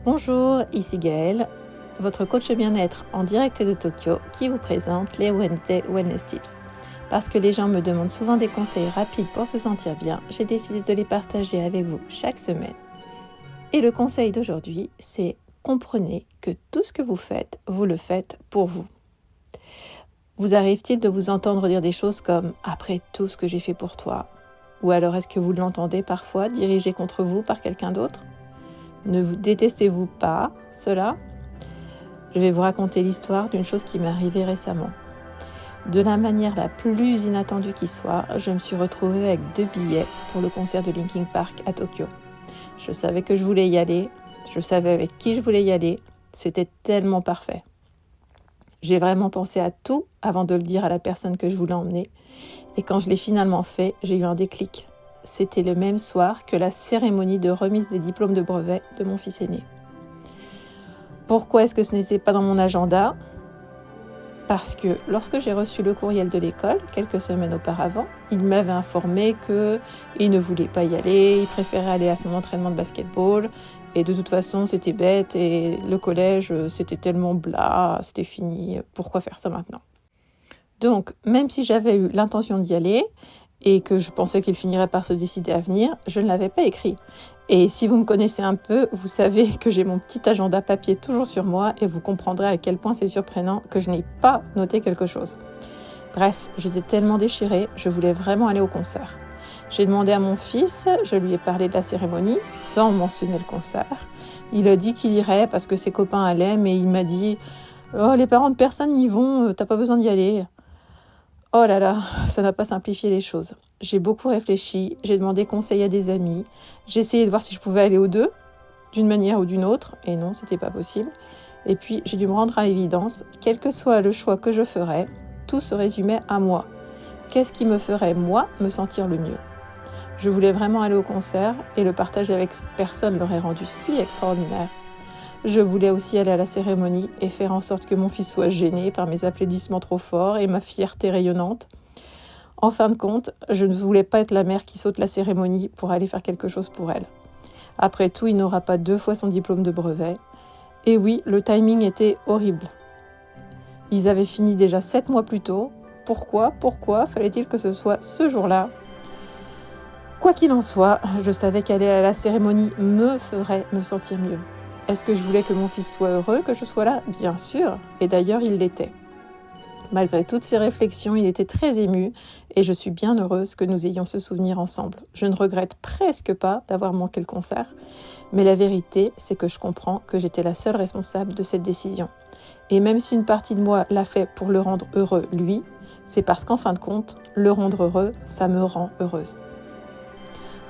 Bonjour, ici Gaëlle, votre coach bien-être en direct de Tokyo qui vous présente les Wednesday Wellness Tips. Parce que les gens me demandent souvent des conseils rapides pour se sentir bien, j'ai décidé de les partager avec vous chaque semaine. Et le conseil d'aujourd'hui, c'est comprenez que tout ce que vous le faites pour vous. Vous arrive-t-il de vous entendre dire des choses comme « après tout ce que j'ai fait pour toi » ou alors est-ce que vous l'entendez parfois dirigé contre vous par quelqu'un d'autre ? Ne vous détestez-vous pas cela ? Je vais vous raconter l'histoire d'une chose qui m'est arrivée récemment. De la manière la plus inattendue qui soit, je me suis retrouvée avec 2 billets pour le concert de Linkin Park à Tokyo. Je savais que je voulais y aller, je savais avec qui je voulais y aller, c'était tellement parfait. J'ai vraiment pensé à tout avant de le dire à la personne que je voulais emmener. Et quand je l'ai finalement fait, j'ai eu un déclic. C'était le même soir que la cérémonie de remise des diplômes de brevet de mon fils aîné. Pourquoi est-ce que ce n'était pas dans mon agenda ? Parce que lorsque j'ai reçu le courriel de l'école, quelques semaines auparavant, il m'avait informé qu'il ne voulait pas y aller, il préférait aller à son entraînement de basketball, et de toute façon c'était bête, et le collège c'était tellement blas, c'était fini, pourquoi faire ça maintenant ? Donc, même si j'avais eu l'intention d'y aller, et que je pensais qu'il finirait par se décider à venir, je ne l'avais pas écrit. Et si vous me connaissez un peu, vous savez que j'ai mon petit agenda papier toujours sur moi et vous comprendrez à quel point c'est surprenant que je n'ai pas noté quelque chose. Bref, j'étais tellement déchirée, je voulais vraiment aller au concert. J'ai demandé à mon fils, je lui ai parlé de la cérémonie, sans mentionner le concert. Il a dit qu'il irait parce que ses copains allaient, mais il m'a dit « Oh, les parents de personne n'y vont, t'as pas besoin d'y aller ». Oh là là, ça n'a pas simplifié les choses. J'ai beaucoup réfléchi, j'ai demandé conseil à des amis, j'ai essayé de voir si je pouvais aller aux deux, d'une manière ou d'une autre, et non, c'était pas possible. Et puis, j'ai dû me rendre à l'évidence, quel que soit le choix que je ferais, tout se résumait à moi. Qu'est-ce qui me ferait, moi, me sentir le mieux ? Je voulais vraiment aller au concert, et le partage avec cette personne l'aurait rendu si extraordinaire. Je voulais aussi aller à la cérémonie et faire en sorte que mon fils soit gêné par mes applaudissements trop forts et ma fierté rayonnante. En fin de compte, je ne voulais pas être la mère qui saute la cérémonie pour aller faire quelque chose pour elle. Après tout, il n'aura pas 2 fois son diplôme de brevet. Et oui, le timing était horrible. Ils avaient fini déjà 7 mois plus tôt. Pourquoi fallait-il que ce soit ce jour-là ? Quoi qu'il en soit, je savais qu'aller à la cérémonie me ferait me sentir mieux. Est-ce que je voulais que mon fils soit heureux, que je sois là ? Bien sûr, et d'ailleurs il l'était. Malgré toutes ces réflexions, il était très ému et je suis bien heureuse que nous ayons ce souvenir ensemble. Je ne regrette presque pas d'avoir manqué le concert, mais la vérité, c'est que je comprends que j'étais la seule responsable de cette décision. Et même si une partie de moi l'a fait pour le rendre heureux, lui, c'est parce qu'en fin de compte, le rendre heureux, ça me rend heureuse.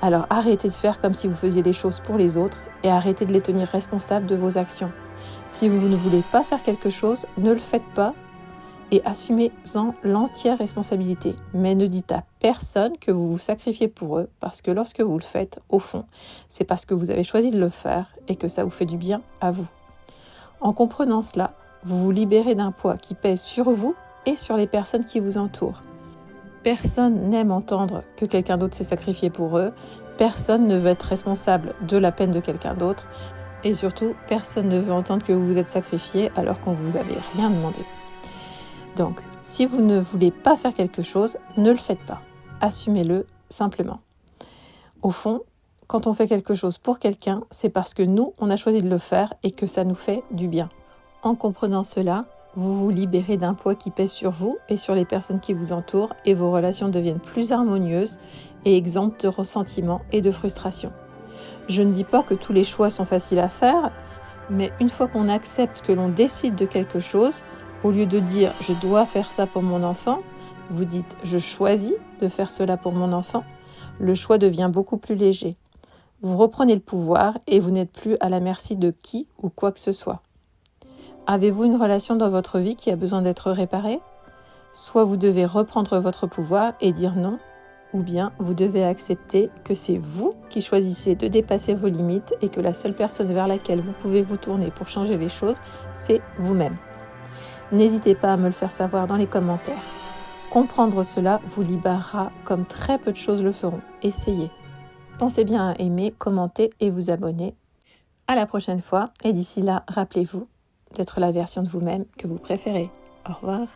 Alors arrêtez de faire comme si vous faisiez les choses pour les autres et arrêtez de les tenir responsables de vos actions. Si vous ne voulez pas faire quelque chose, ne le faites pas et assumez-en l'entière responsabilité. Mais ne dites à personne que vous vous sacrifiez pour eux parce que lorsque vous le faites, au fond, c'est parce que vous avez choisi de le faire et que ça vous fait du bien à vous. En comprenant cela, vous vous libérez d'un poids qui pèse sur vous et sur les personnes qui vous entourent. Personne n'aime entendre que quelqu'un d'autre s'est sacrifié pour eux. Personne ne veut être responsable de la peine de quelqu'un d'autre. Et surtout, personne ne veut entendre que vous vous êtes sacrifié alors qu'on ne vous avait rien demandé. Donc, si vous ne voulez pas faire quelque chose, ne le faites pas. Assumez-le simplement. Au fond, quand on fait quelque chose pour quelqu'un, c'est parce que nous, on a choisi de le faire et que ça nous fait du bien. En comprenant cela, vous vous libérez d'un poids qui pèse sur vous et sur les personnes qui vous entourent et vos relations deviennent plus harmonieuses et exemptes de ressentiment et de frustration. Je ne dis pas que tous les choix sont faciles à faire, mais une fois qu'on accepte que l'on décide de quelque chose, au lieu de dire « je dois faire ça pour mon enfant », vous dites « je choisis de faire cela pour mon enfant », le choix devient beaucoup plus léger. Vous reprenez le pouvoir et vous n'êtes plus à la merci de qui ou quoi que ce soit. Avez-vous une relation dans votre vie qui a besoin d'être réparée ? Soit vous devez reprendre votre pouvoir et dire non, ou bien vous devez accepter que c'est vous qui choisissez de dépasser vos limites et que la seule personne vers laquelle vous pouvez vous tourner pour changer les choses, c'est vous-même. N'hésitez pas à me le faire savoir dans les commentaires. Comprendre cela vous libérera comme très peu de choses le feront. Essayez. Pensez bien à aimer, commenter et vous abonner. À la prochaine fois et d'ici là, rappelez-vous d'être la version de vous-même que vous préférez. Au revoir.